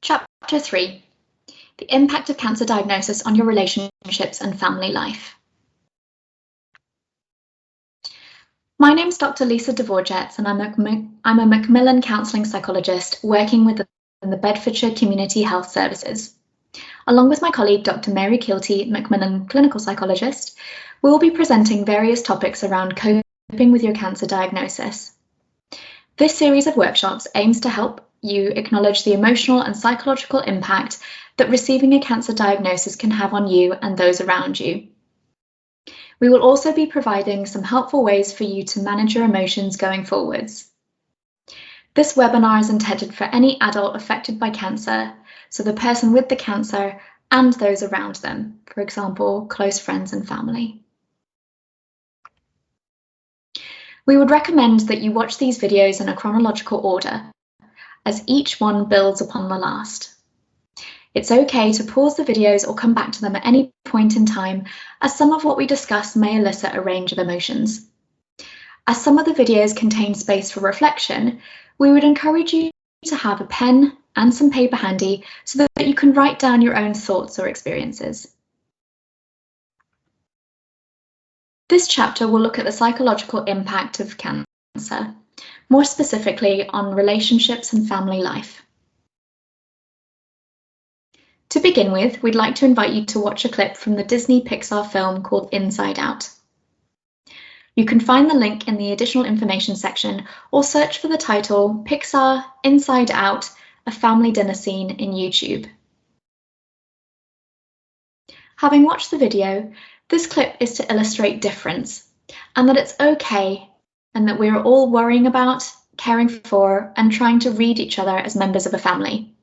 Chapter 3. The impact of cancer diagnosis on your relationships and family life. My name's Dr. Lisa Dvorjetz, and I'm a MacMillan counselling psychologist working within the Bedfordshire Community Health Services. Along with my colleague, Dr. Mary Kilty, MacMillan clinical psychologist, we will be presenting various topics around coping with your cancer diagnosis. This series of workshops aims to help you acknowledge the emotional and psychological impact that receiving a cancer diagnosis can have on you and those around you. We will also be providing some helpful ways for you to manage your emotions going forwards. This webinar is intended for any adult affected by cancer, so the person with the cancer and those around them, for example, close friends and family. We would recommend that you watch these videos in a chronological order, as each one builds upon the last. It's okay to pause the videos or come back to them at any point in time, as some of what we discuss may elicit a range of emotions. As some of the videos contain space for reflection, we would encourage you to have a pen and some paper handy so that you can write down your own thoughts or experiences. This chapter will look at the psychological impact of cancer, more specifically on relationships and family life. To begin with, we'd like to invite you to watch a clip from the Disney Pixar film called Inside Out. You can find the link in the additional information section or search for the title Pixar Inside Out, a family dinner scene in YouTube. Having watched the video, this clip is to illustrate difference and that it's okay and that we're all worrying about, caring for, and trying to read each other as members of a family.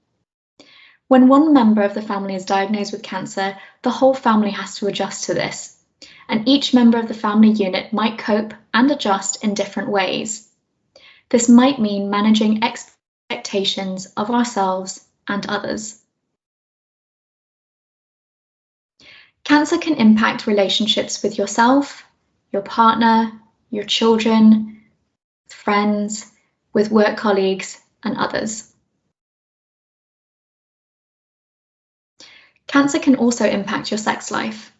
When one member of the family is diagnosed with cancer, the whole family has to adjust to this, and each member of the family unit might cope and adjust in different ways. This might mean managing expectations of ourselves and others. Cancer can impact relationships with yourself, your partner, your children, friends, with work colleagues, and others. Cancer can also impact your sex life.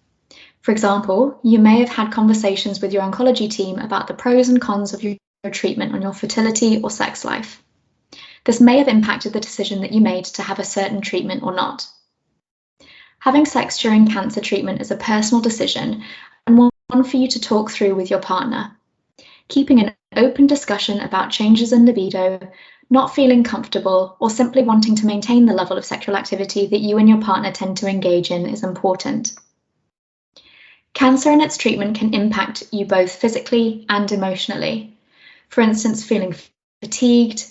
For example, you may have had conversations with your oncology team about the pros and cons of your treatment on your fertility or sex life. This may have impacted the decision that you made to have a certain treatment or not. Having sex during cancer treatment is a personal decision and one for you to talk through with your partner. Keeping an open discussion about changes in libido, not feeling comfortable, or simply wanting to maintain the level of sexual activity that you and your partner tend to engage in is important. Cancer and its treatment can impact you both physically and emotionally. For instance, feeling fatigued,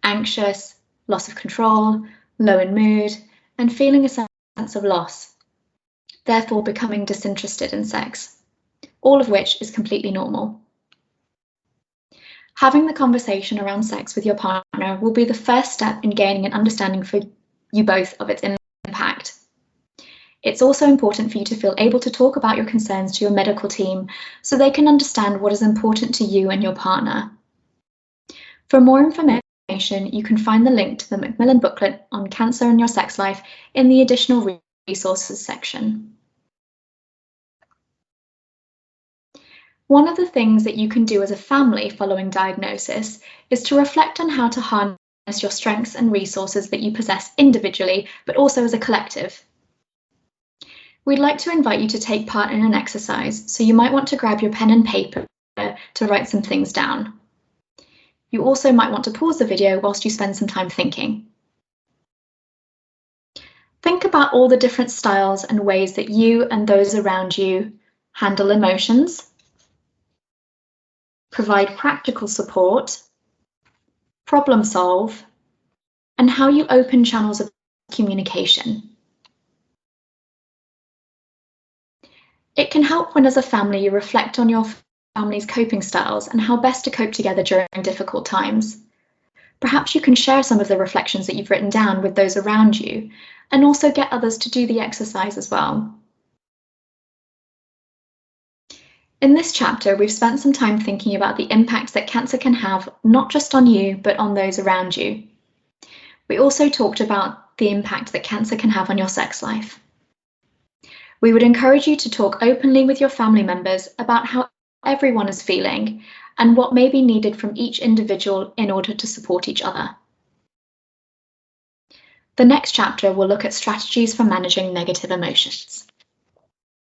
anxious, loss of control, low in mood, and feeling a sense of loss, therefore becoming disinterested in sex, all of which is completely normal. Having the conversation around sex with your partner will be the first step in gaining an understanding for you both of its impact. It's also important for you to feel able to talk about your concerns to your medical team so they can understand what is important to you and your partner. For more information, you can find the link to the MacMillan booklet on cancer and your sex life in the additional resources section. One of the things that you can do as a family following diagnosis is to reflect on how to harness your strengths and resources that you possess individually, but also as a collective. We'd like to invite you to take part in an exercise, so you might want to grab your pen and paper to write some things down. You also might want to pause the video whilst you spend some time thinking. Think about all the different styles and ways that you and those around you handle emotions, provide practical support, problem solve, and how you open channels of communication. It can help when as a family you reflect on your family's coping styles and how best to cope together during difficult times. Perhaps you can share some of the reflections that you've written down with those around you and also get others to do the exercise as well. In this chapter, we've spent some time thinking about the impacts that cancer can have not just on you, but on those around you. We also talked about the impact that cancer can have on your sex life. We would encourage you to talk openly with your family members about how everyone is feeling and what may be needed from each individual in order to support each other. The next chapter will look at strategies for managing negative emotions.